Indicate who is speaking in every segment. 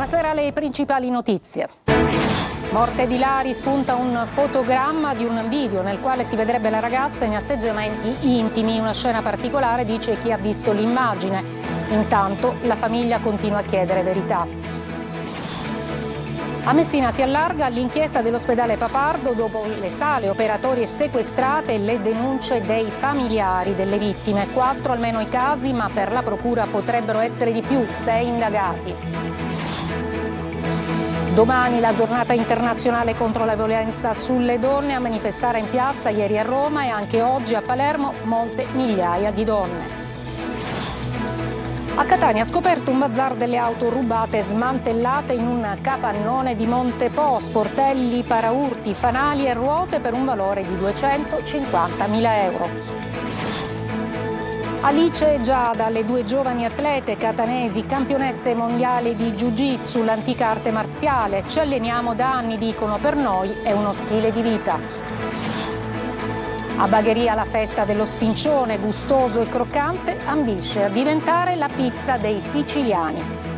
Speaker 1: Buonasera, le principali notizie. Morte di Lari, spunta un fotogramma di un video nel quale si vedrebbe la ragazza in atteggiamenti intimi. Una scena particolare, dice chi ha visto l'immagine. Intanto la famiglia continua a chiedere verità. A Messina si allarga l'inchiesta dell'ospedale Papardo dopo le sale operatorie sequestrate e le denunce dei familiari delle vittime. 4 almeno i casi, ma per la procura potrebbero essere di più, 6 indagati. Domani la giornata internazionale contro la violenza sulle donne. A manifestare in piazza ieri a Roma e anche oggi a Palermo molte migliaia di donne. A Catania ha scoperto un bazar delle auto rubate smantellate in un capannone di Montepo, sportelli, paraurti, fanali e ruote per un valore di 250.000 euro. Alice e Giada, le 2 giovani atlete catanesi, campionesse mondiali di Jiu-Jitsu, l'antica arte marziale. Ci alleniamo da anni, dicono, per noi è uno stile di vita. A Bagheria la festa dello sfincione, gustoso e croccante, ambisce a diventare la pizza dei siciliani.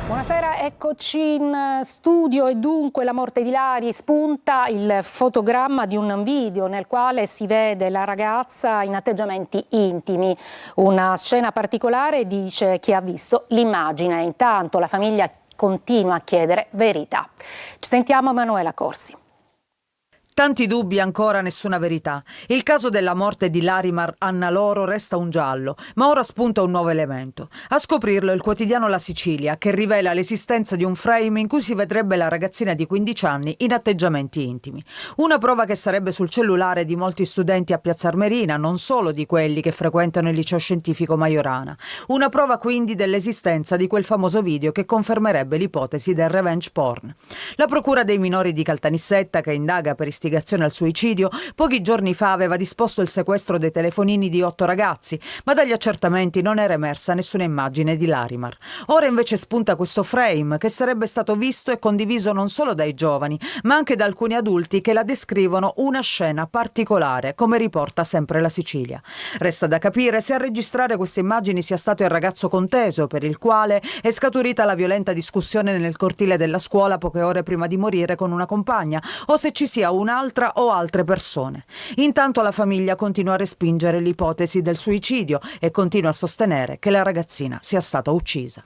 Speaker 1: Buonasera, eccoci in studio e dunque la morte di Lari, spunta il fotogramma di un video nel quale si vede la ragazza in atteggiamenti intimi. Una scena particolare, dice chi ha visto l'immagine. Intanto la famiglia continua a chiedere verità. Ci sentiamo Manuela Corsi.
Speaker 2: Tanti dubbi, ancora nessuna verità. Il caso della morte di Larimar Annaloro resta un giallo, ma ora spunta un nuovo elemento. A scoprirlo è il quotidiano La Sicilia, che rivela l'esistenza di un frame in cui si vedrebbe la ragazzina di 15 anni in atteggiamenti intimi. Una prova che sarebbe sul cellulare di molti studenti a Piazza Armerina, non solo di quelli che frequentano il liceo scientifico Majorana. Una prova quindi dell'esistenza di quel famoso video che confermerebbe l'ipotesi del revenge porn. La procura dei minori di Caltanissetta, che indaga per istigazione al suicidio, pochi giorni fa aveva disposto il sequestro dei telefonini di 8 ragazzi, ma dagli accertamenti non era emersa nessuna immagine di Larimar. Ora invece spunta questo frame che sarebbe stato visto e condiviso non solo dai giovani, ma anche da alcuni adulti che la descrivono una scena particolare, come riporta sempre La Sicilia. Resta da capire se a registrare queste immagini sia stato il ragazzo conteso, per il quale è scaturita la violenta discussione nel cortile della scuola poche ore prima di morire con una compagna, o se ci sia un'altra o altre persone. Intanto la famiglia continua a respingere l'ipotesi del suicidio e continua a sostenere che la ragazzina sia stata uccisa.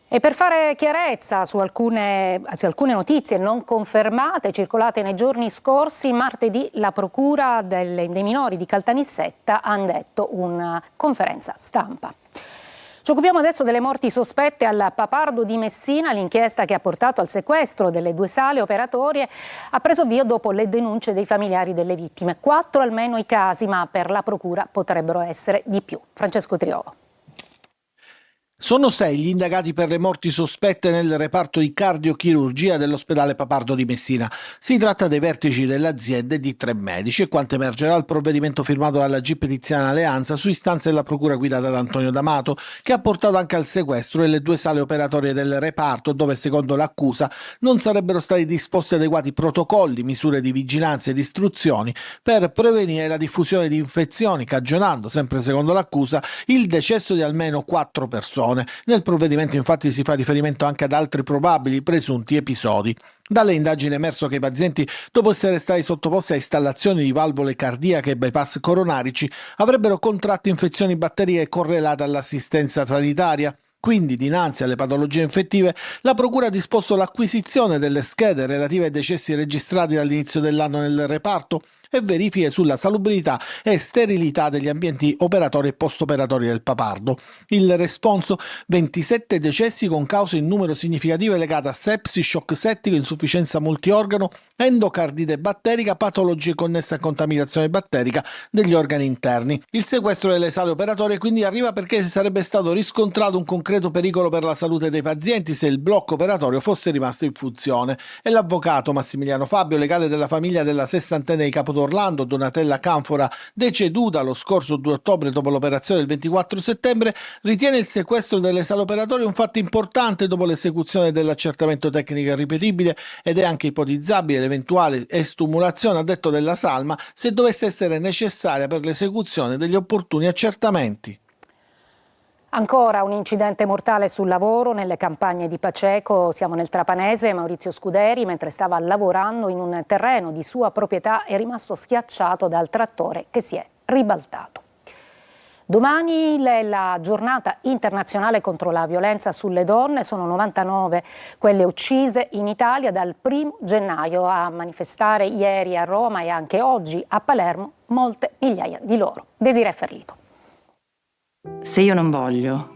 Speaker 1: E per fare chiarezza su alcune notizie non confermate circolate nei giorni scorsi, martedì la procura dei minori di Caltanissetta ha indetto una conferenza stampa. Ci occupiamo adesso delle morti sospette al Papardo di Messina. L'inchiesta che ha portato al sequestro delle 2 sale operatorie ha preso via dopo le denunce dei familiari delle vittime. 4 almeno i casi, ma per la procura potrebbero essere di più. Francesco Triolo.
Speaker 3: Sono 6 gli indagati per le morti sospette nel reparto di cardiochirurgia dell'ospedale Papardo di Messina. Si tratta dei vertici dell'azienda e di 3 medici, e quanto emerge dal provvedimento firmato dalla GIP Tiziana Alleanza su istanza della procura guidata da Antonio D'Amato, che ha portato anche al sequestro delle 2 sale operatorie del reparto, dove secondo l'accusa non sarebbero stati disposti adeguati protocolli, misure di vigilanza ed istruzioni per prevenire la diffusione di infezioni, cagionando, sempre secondo l'accusa, il decesso di almeno 4 persone. Nel provvedimento infatti si fa riferimento anche ad altri probabili presunti episodi. Dalle indagini è emerso che i pazienti, dopo essere stati sottoposti a installazioni di valvole cardiache e bypass coronarici, avrebbero contratto infezioni batteriche correlate all'assistenza sanitaria. Quindi, dinanzi alle patologie infettive, la Procura ha disposto l'acquisizione delle schede relative ai decessi registrati dall'inizio dell'anno nel reparto e verifiche sulla salubrità e sterilità degli ambienti operatori e post-operatori del Papardo. Il responso: 27 decessi con cause in numero significativo legate a sepsi, shock settico, insufficienza multiorgano, endocardite batterica, patologie connesse a contaminazione batterica degli organi interni. Il sequestro delle sale operatorie quindi arriva perché sarebbe stato riscontrato un concreto pericolo per la salute dei pazienti se il blocco operatorio fosse rimasto in funzione. E l'avvocato Massimiliano Fabio, legale della famiglia della sessantenne di Capodolore d'Orlando, Donatella Canfora, deceduta lo scorso 2 ottobre dopo l'operazione del 24 settembre, ritiene il sequestro delle sale operatorie un fatto importante dopo l'esecuzione dell'accertamento tecnico ripetibile ed è anche ipotizzabile l'eventuale estumulazione, a detto della Salma, se dovesse essere necessaria per l'esecuzione degli opportuni accertamenti.
Speaker 1: Ancora un incidente mortale sul lavoro nelle campagne di Paceco, siamo nel Trapanese. Maurizio Scuderi, mentre stava lavorando in un terreno di sua proprietà, è rimasto schiacciato dal trattore che si è ribaltato. Domani è la giornata internazionale contro la violenza sulle donne, sono 99 quelle uccise in Italia dal 1° gennaio. A manifestare ieri a Roma e anche oggi a Palermo molte migliaia di loro. Desiree Ferlito.
Speaker 4: Se io non voglio,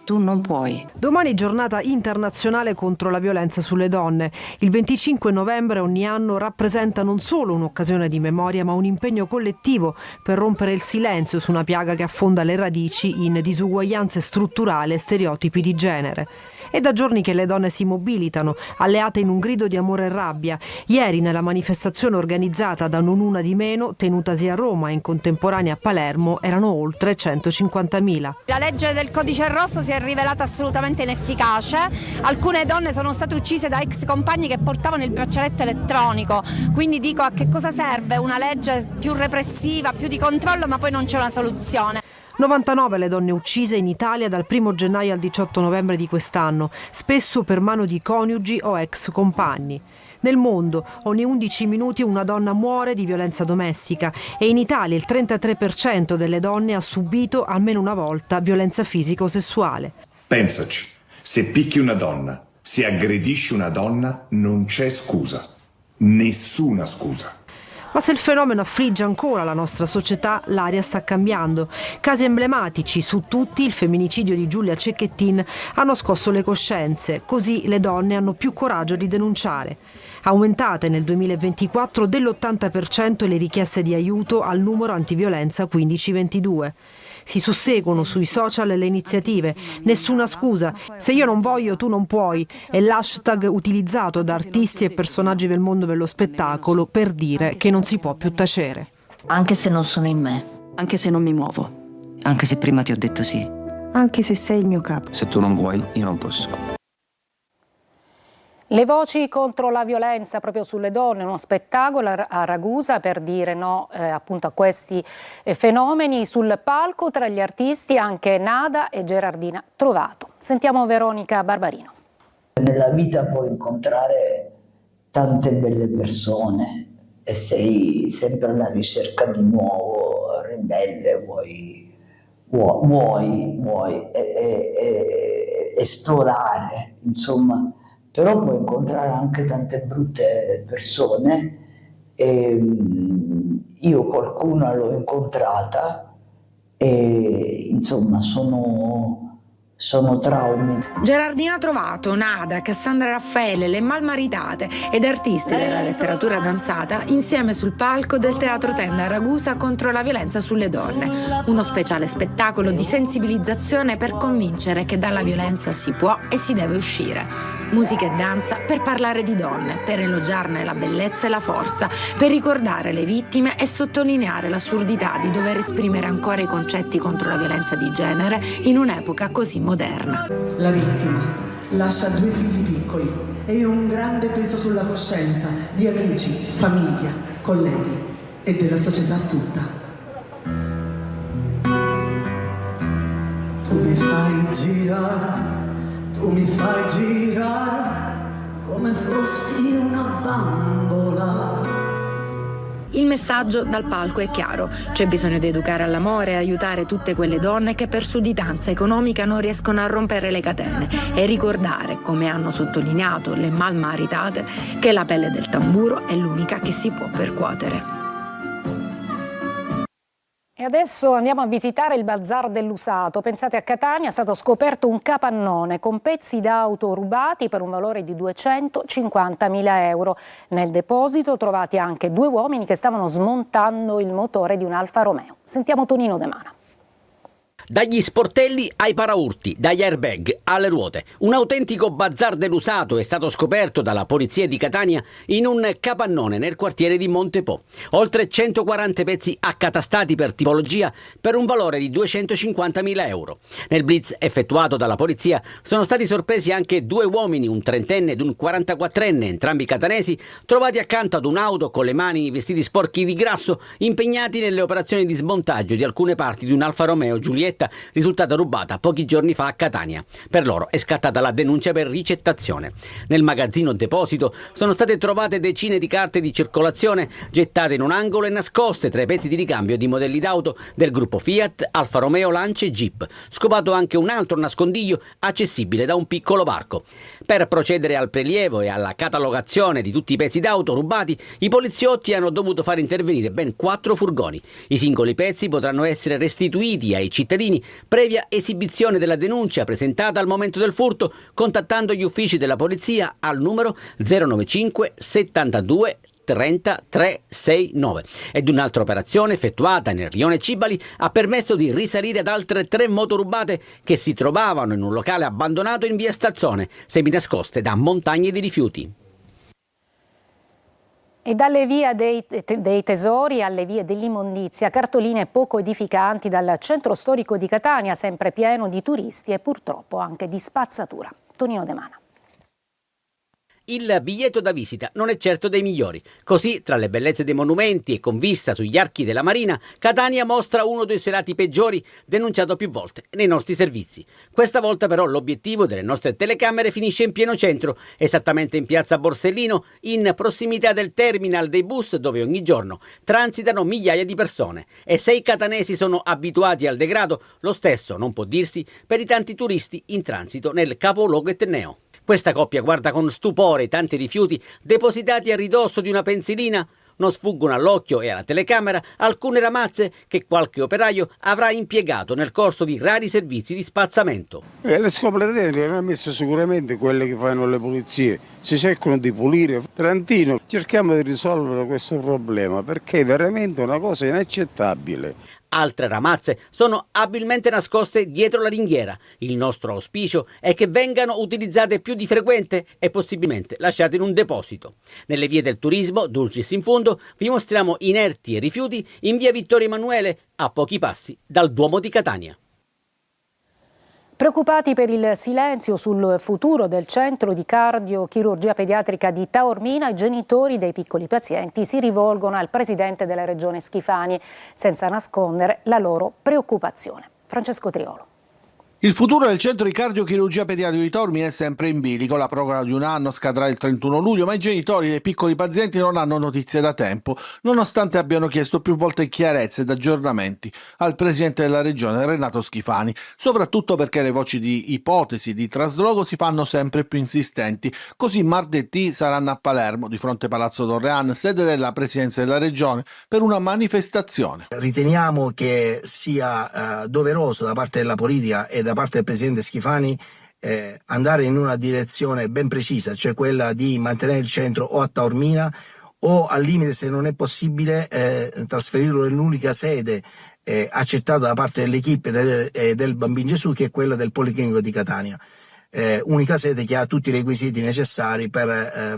Speaker 4: tu non puoi.
Speaker 5: Domani giornata internazionale contro la violenza sulle donne. Il 25 novembre ogni anno rappresenta non solo un'occasione di memoria, ma un impegno collettivo per rompere il silenzio su una piaga che affonda le radici in disuguaglianze strutturali e stereotipi di genere. È da giorni che le donne si mobilitano, alleate in un grido di amore e rabbia. Ieri, nella manifestazione organizzata da Non Una di Meno, tenutasi a Roma e in contemporanea a Palermo, erano oltre 150.000.
Speaker 6: La legge del codice rosso si è rivelata assolutamente inefficace. Alcune donne sono state uccise da ex compagni che portavano il braccialetto elettronico. Quindi dico, a che cosa serve una legge più repressiva, più di controllo, ma poi non c'è una soluzione.
Speaker 5: 99 le donne uccise in Italia dal 1 gennaio al 18 novembre di quest'anno, spesso per mano di coniugi o ex compagni. Nel mondo ogni 11 minuti una donna muore di violenza domestica e in Italia il 33% delle donne ha subito almeno una volta violenza fisica o sessuale.
Speaker 7: Pensaci, se picchi una donna, se aggredisci una donna, non c'è scusa, nessuna scusa.
Speaker 5: Ma se il fenomeno affligge ancora la nostra società, l'aria sta cambiando. Casi emblematici, su tutti il femminicidio di Giulia Cecchettin, hanno scosso le coscienze, così le donne hanno più coraggio di denunciare. Aumentate nel 2024 dell'80% le richieste di aiuto al numero antiviolenza 1522. Si susseguono sui social le iniziative. Nessuna scusa. Se io non voglio, tu non puoi. È l'hashtag utilizzato da artisti e personaggi del mondo dello spettacolo per dire che non si può più tacere.
Speaker 4: Anche se non sono in me, anche se non mi muovo, anche se prima ti ho detto sì.
Speaker 8: Anche se sei il mio capo.
Speaker 9: Se tu non vuoi, io non posso.
Speaker 1: Le voci contro la violenza proprio sulle donne, uno spettacolo a Ragusa per dire no appunto a questi fenomeni. Sul palco tra gli artisti anche Nada e Gerardina Trovato. Sentiamo Veronica Barbarino.
Speaker 10: Nella vita puoi incontrare tante belle persone e sei sempre alla ricerca di nuovo, ribelle, vuoi esplorare, insomma. Però puoi incontrare anche tante brutte persone e io qualcuna l'ho incontrata e insomma sono traumi.
Speaker 11: Gerardina Trovato, Nada, Cassandra Raffaele, le Malmaritate ed artisti della letteratura danzata insieme sul palco del Teatro Tenda a Ragusa contro la violenza sulle donne. Uno speciale spettacolo di sensibilizzazione per convincere che dalla violenza si può e si deve uscire. Musica e danza per parlare di donne, per elogiarne la bellezza e la forza, per ricordare le vittime e sottolineare l'assurdità di dover esprimere ancora i concetti contro la violenza di genere in un'epoca così moderna.
Speaker 12: La vittima lascia 2 figli piccoli e un grande peso sulla coscienza di amici, famiglia, colleghi e della società tutta. Tu mi fai girare come fossi una bambola.
Speaker 11: Il messaggio dal palco è chiaro: c'è bisogno di educare all'amore e aiutare tutte quelle donne che per sudditanza economica non riescono a rompere le catene e ricordare, come hanno sottolineato le Malmaritate, che la pelle del tamburo è l'unica che si può percuotere.
Speaker 1: E adesso andiamo a visitare il Bazar dell'Usato. Pensate, a Catania è stato scoperto un capannone con pezzi d'auto rubati per un valore di 250.000 euro. Nel deposito trovati anche 2 uomini che stavano smontando il motore di un Alfa Romeo. Sentiamo Tonino De Mana.
Speaker 13: Dagli sportelli ai paraurti, dagli airbag alle ruote. Un autentico bazar dell'usato è stato scoperto dalla polizia di Catania in un capannone nel quartiere di Montepo. Oltre 140 pezzi accatastati per tipologia per un valore di 250.000 euro. Nel blitz effettuato dalla polizia sono stati sorpresi anche 2 uomini, un 30enne ed un 44enne, entrambi catanesi, trovati accanto ad un'auto con le mani vestiti sporchi di grasso, impegnati nelle operazioni di smontaggio di alcune parti di un Alfa Romeo Giulietta risultata rubata pochi giorni fa a Catania. Per loro è scattata la denuncia per ricettazione. Nel magazzino deposito sono state trovate decine di carte di circolazione gettate in un angolo e nascoste tra i pezzi di ricambio di modelli d'auto del gruppo Fiat, Alfa Romeo, Lancia e Jeep. Scopato anche un altro nascondiglio accessibile da un piccolo varco. Per procedere al prelievo e alla catalogazione di tutti i pezzi d'auto rubati, i poliziotti hanno dovuto far intervenire ben 4 furgoni. I singoli pezzi potranno essere restituiti ai cittadini previa esibizione della denuncia presentata al momento del furto, contattando gli uffici della polizia al numero 095 72 30 369. Ed un'altra operazione effettuata nel rione Cibali ha permesso di risalire ad altre 3 moto rubate che si trovavano in un locale abbandonato in via Stazzone, seminascoste da montagne di rifiuti.
Speaker 1: E dalle vie dei tesori alle vie dell'immondizia, cartoline poco edificanti dal centro storico di Catania, sempre pieno di turisti e purtroppo anche di spazzatura. Tonino De Mana.
Speaker 13: Il biglietto da visita non è certo dei migliori. Così, tra le bellezze dei monumenti e con vista sugli archi della Marina, Catania mostra uno dei suoi lati peggiori, denunciato più volte nei nostri servizi. Questa volta però l'obiettivo delle nostre telecamere finisce in pieno centro, esattamente in piazza Borsellino, in prossimità del terminal dei bus dove ogni giorno transitano migliaia di persone. E se i catanesi sono abituati al degrado, lo stesso non può dirsi per i tanti turisti in transito nel capoluogo etneo. Questa coppia guarda con stupore i tanti rifiuti depositati a ridosso di una pensilina. Non sfuggono all'occhio e alla telecamera alcune ramazze che qualche operaio avrà impiegato nel corso di rari servizi di spazzamento.
Speaker 14: Le scoperte le hanno messo sicuramente quelle che fanno le pulizie, si cercano di pulire. Trentino, cerchiamo di risolvere questo problema perché è veramente una cosa inaccettabile.
Speaker 13: Altre ramazze sono abilmente nascoste dietro la ringhiera. Il nostro auspicio è che vengano utilizzate più di frequente e possibilmente lasciate in un deposito. Nelle vie del turismo, dulcis in fundo, vi mostriamo inerti e rifiuti in via Vittorio Emanuele, a pochi passi dal Duomo di Catania.
Speaker 1: Preoccupati per il silenzio sul futuro del centro di cardiochirurgia pediatrica di Taormina, i genitori dei piccoli pazienti si rivolgono al presidente della regione Schifani senza nascondere la loro preoccupazione. Francesco Triolo.
Speaker 3: Il futuro del centro di cardiochirurgia pediatrica di Taormina è sempre in bilico. La proroga di un anno scadrà il 31 luglio, ma i genitori dei piccoli pazienti non hanno notizie da tempo, nonostante abbiano chiesto più volte chiarezze ed aggiornamenti al presidente della regione Renato Schifani, soprattutto perché le voci di ipotesi di trasloco si fanno sempre più insistenti. Così martedì saranno a Palermo, di fronte a Palazzo Torrean, sede della presidenza della regione, per una manifestazione.
Speaker 15: Riteniamo che sia doveroso da parte della politica e da parte del presidente Schifani andare in una direzione ben precisa, cioè quella di mantenere il centro o a Taormina o al limite, se non è possibile, trasferirlo in un'unica sede accettata da parte dell'equipe del Bambin Gesù, che è quella del Policlinico di Catania. Unica sede che ha tutti i requisiti necessari per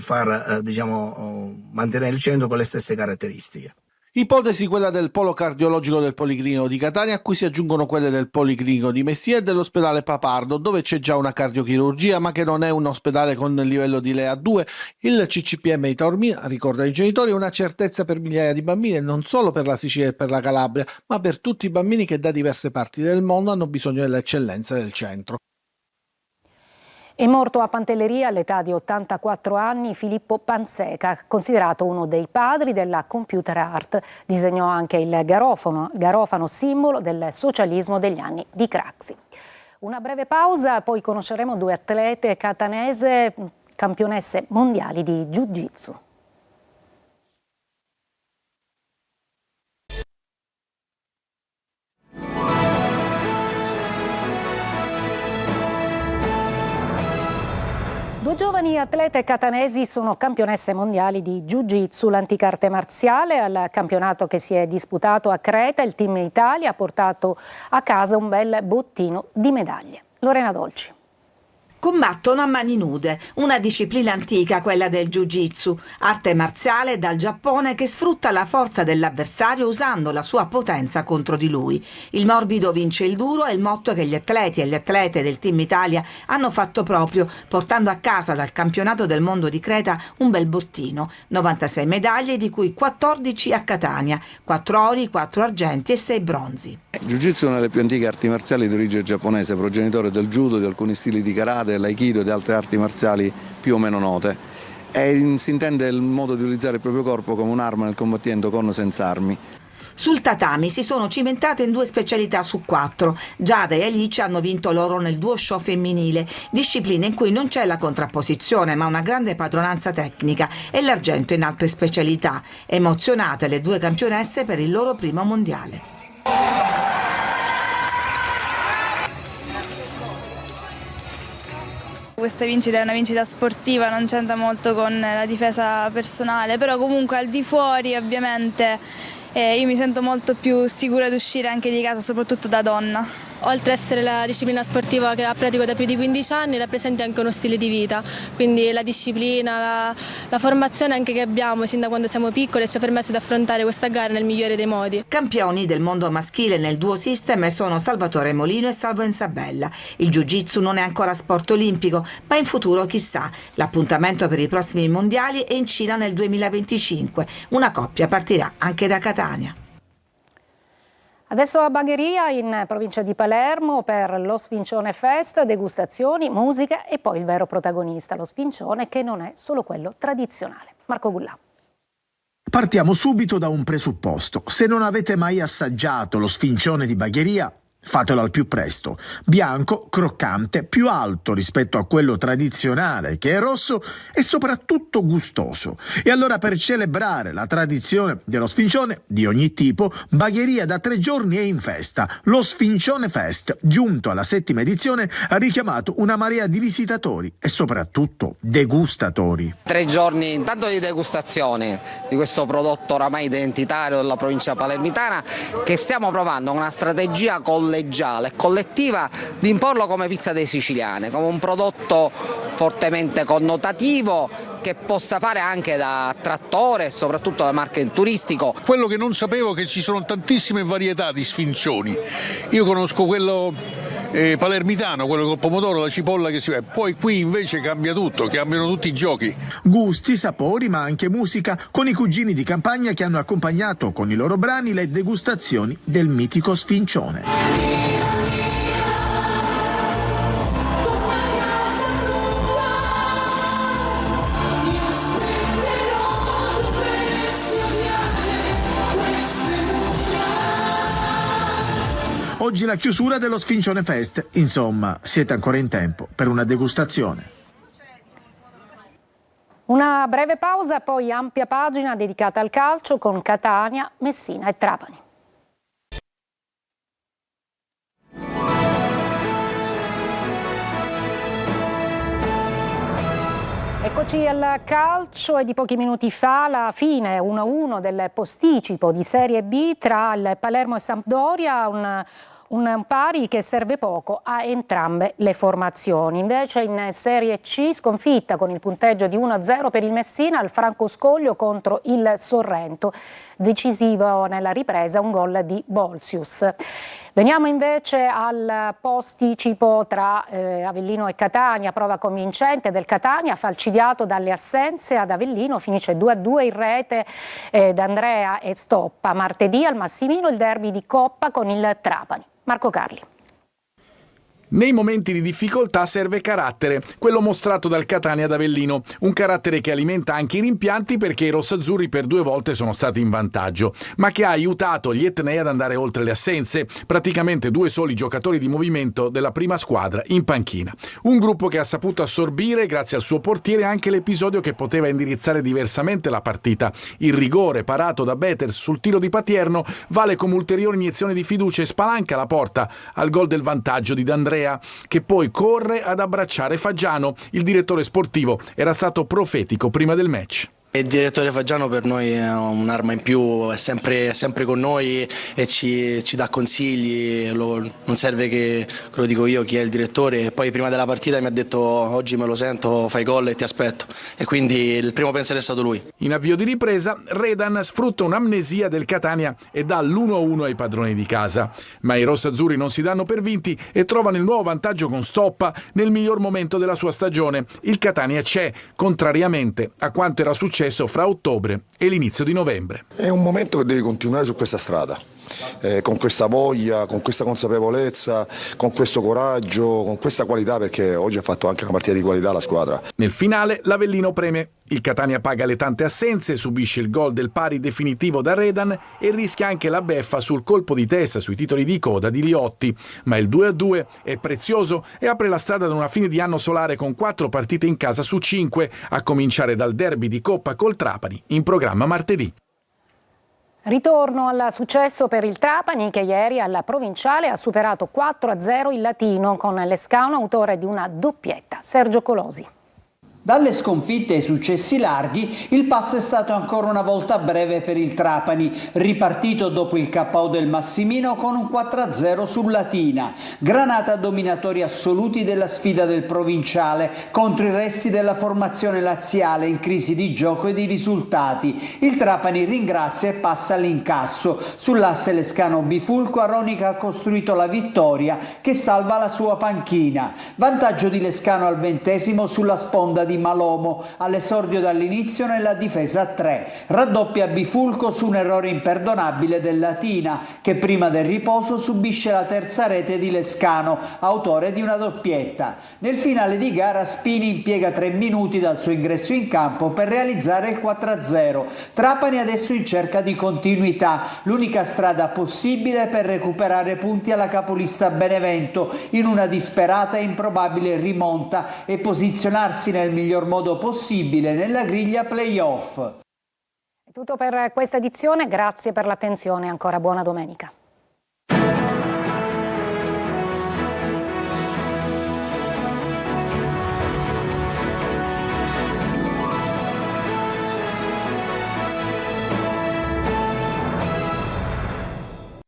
Speaker 15: mantenere il centro con le stesse caratteristiche.
Speaker 3: Ipotesi quella del polo cardiologico del Policlinico di Catania, a cui si aggiungono quelle del Policlinico di Messina e dell'ospedale Papardo, dove c'è già una cardiochirurgia ma che non è un ospedale con livello di LEA 2. Il CCPM di Taormina, ricorda ai genitori, è una certezza per migliaia di bambini, e non solo per la Sicilia e per la Calabria, ma per tutti i bambini che da diverse parti del mondo hanno bisogno dell'eccellenza del centro.
Speaker 1: È morto a Pantelleria all'età di 84 anni Filippo Panseca, considerato uno dei padri della computer art. Disegnò anche il garofano, simbolo del socialismo degli anni di Craxi. Una breve pausa, poi conosceremo 2 atlete catanese, campionesse mondiali di Jiu-Jitsu. Due giovani atlete catanesi sono campionesse mondiali di Jiu-Jitsu, l'antica arte marziale. Al campionato che si è disputato a Creta, il Team Italia ha portato a casa un bel bottino di medaglie. Lorena Dolci.
Speaker 16: Combattono a mani nude, una disciplina antica, quella del Jiu-Jitsu, arte marziale dal Giappone che sfrutta la forza dell'avversario usando la sua potenza contro di lui. Il morbido vince il duro è il motto che gli atleti e le atlete del Team Italia hanno fatto proprio, portando a casa dal campionato del mondo di Creta un bel bottino, 96 medaglie di cui 14 a Catania, 4 ori, 4 argenti e 6 bronzi.
Speaker 17: Jiu-Jitsu è una delle più antiche arti marziali di origine giapponese, progenitore del judo, di alcuni stili di karate, dell'aikido e di altre arti marziali più o meno note. Si intende il modo di utilizzare il proprio corpo come un'arma nel combattimento con o senza armi.
Speaker 16: Sul tatami si sono cimentate in 2 specialità su 4. Giada e Alice hanno vinto l'oro nel duo show femminile, disciplina in cui non c'è la contrapposizione ma una grande padronanza tecnica, e l'argento in altre specialità. Emozionate le 2 campionesse per il loro primo mondiale.
Speaker 18: Questa vincita è una vincita sportiva, non c'entra molto con la difesa personale, però comunque al di fuori ovviamente io mi sento molto più sicura di uscire anche di casa, soprattutto da donna.
Speaker 19: Oltre ad essere la disciplina sportiva che pratico da più di 15 anni, rappresenta anche uno stile di vita, quindi la disciplina, la formazione anche che abbiamo sin da quando siamo piccoli ci ha permesso di affrontare questa gara nel migliore dei modi.
Speaker 16: Campioni del mondo maschile nel duo system sono Salvatore Molino e Salvo Ensabella. Il Jiu-Jitsu non è ancora sport olimpico, ma in futuro chissà. L'appuntamento per i prossimi mondiali è in Cina nel 2025. Una coppia partirà anche da Catania.
Speaker 1: Adesso a Bagheria, in provincia di Palermo, per lo Sfincione Fest, degustazioni, musica e poi il vero protagonista, lo sfincione, che non è solo quello tradizionale. Marco Gullà.
Speaker 20: Partiamo subito da un presupposto. Se non avete mai assaggiato lo sfincione di Bagheria, fatelo al più presto. Bianco, croccante, più alto rispetto a quello tradizionale che è rosso e soprattutto gustoso. E allora, per celebrare la tradizione dello sfincione di ogni tipo, Bagheria da 3 giorni è in festa. Lo Sfincione Fest, giunto alla 7ª edizione, ha richiamato una marea di visitatori e soprattutto degustatori.
Speaker 21: 3 giorni intanto di degustazione di questo prodotto oramai identitario della provincia palermitana, che stiamo provando una strategia collettiva di imporlo come pizza dei siciliani, come un prodotto fortemente connotativo che possa fare anche da attrattore e soprattutto da marketing turistico.
Speaker 22: Quello che non sapevo è che ci sono tantissime varietà di sfincioni. Io conosco quello palermitano, quello col pomodoro, la cipolla che si vede. Poi qui invece cambia tutto, cambiano tutti i giochi.
Speaker 20: Gusti, sapori, ma anche musica, con i cugini di campagna che hanno accompagnato con i loro brani le degustazioni del mitico sfincione. Oggi la chiusura dello Sfincione Fest. Insomma, siete ancora in tempo per una degustazione.
Speaker 1: Una breve pausa, poi ampia pagina dedicata al calcio con Catania, Messina e Trapani. Eccoci al calcio, e di pochi minuti fa la fine 1-1 del posticipo di Serie B tra il Palermo e Sampdoria, un pari che serve poco a entrambe le formazioni. Invece in Serie C sconfitta con il punteggio di 1-0 per il Messina al Franco Scoglio contro il Sorrento. Decisivo nella ripresa un gol di Bolsius. Veniamo invece al posticipo tra Avellino e Catania, prova convincente del Catania, falcidiato dalle assenze. Ad Avellino finisce 2-2 in rete d'Andrea e Stoppa. Martedì al Massimino il derby di Coppa con il Trapani. Marco Carli.
Speaker 23: Nei momenti di difficoltà serve carattere, quello mostrato dal Catania ad Avellino, un carattere che alimenta anche i rimpianti perché i rossazzurri per 2 volte sono stati in vantaggio, ma che ha aiutato gli etnei ad andare oltre le assenze, praticamente 2 soli giocatori di movimento della prima squadra in panchina. Un gruppo che ha saputo assorbire, grazie al suo portiere, anche l'episodio che poteva indirizzare diversamente la partita. Il rigore parato da Beters sul tiro di Patierno vale come ulteriore iniezione di fiducia e spalanca la porta al gol del vantaggio di D'Andrea Andrea, che poi corre ad abbracciare Faggiano. Il direttore sportivo era stato profetico prima del match.
Speaker 2: Il direttore Faggiano per noi è un'arma in più, è sempre con noi e ci dà consigli, non serve che lo dico io chi è il direttore, e poi prima della partita mi ha detto oggi me lo sento, fai gol e ti aspetto, e quindi il primo pensiero è stato lui.
Speaker 23: In avvio di ripresa Redan sfrutta un'amnesia del Catania e dà l'1-1 ai padroni di casa, ma i rossazzurri non si danno per vinti e trovano il nuovo vantaggio con Stoppa nel miglior momento della sua stagione. Il Catania c'è, contrariamente a quanto era successo fra ottobre e l'inizio di novembre.
Speaker 6: È un momento che devi continuare su questa strada, con questa voglia, con questa consapevolezza, con questo coraggio, con questa qualità, perché oggi ha fatto anche una partita di qualità la squadra.
Speaker 23: Nel finale l'Avellino preme. Il Catania paga le tante assenze, subisce il gol del pari definitivo da Redan e rischia anche la beffa sul colpo di testa sui titoli di coda di Liotti. Ma il 2-2 è prezioso e apre la strada ad una fine di anno solare con 4 partite in casa su 5, a cominciare dal derby di Coppa col Trapani, in programma martedì.
Speaker 1: Ritorno al successo per il Trapani, che ieri alla Provinciale ha superato 4-0 il Latino con Lescano, autore di una doppietta. Sergio Colosi.
Speaker 7: Dalle sconfitte ai successi larghi, il passo è stato ancora una volta breve per il Trapani, ripartito dopo il KO del Massimino con un 4-0 sul Latina. Granata dominatori assoluti della sfida del Provinciale contro i resti della formazione laziale in crisi di gioco e di risultati. Il Trapani ringrazia e passa all'incasso. Sull'asse Lescano-Bifulco Aronica ha costruito la vittoria che salva la sua panchina. Vantaggio di Lescano al 20° sulla sponda di Malomo, all'esordio dall'inizio nella difesa a 3. Raddoppia Bifulco su un errore imperdonabile del Latina, che prima del riposo subisce la terza rete di Lescano, autore di una doppietta. Nel finale di gara Spini impiega 3 minuti dal suo ingresso in campo per realizzare il 4-0. Trapani adesso in cerca di continuità, l'unica strada possibile per recuperare punti alla capolista Benevento in una disperata e improbabile rimonta e posizionarsi nel miglior modo possibile nella griglia playoff.
Speaker 1: È tutto per questa edizione, grazie per l'attenzione e ancora buona domenica.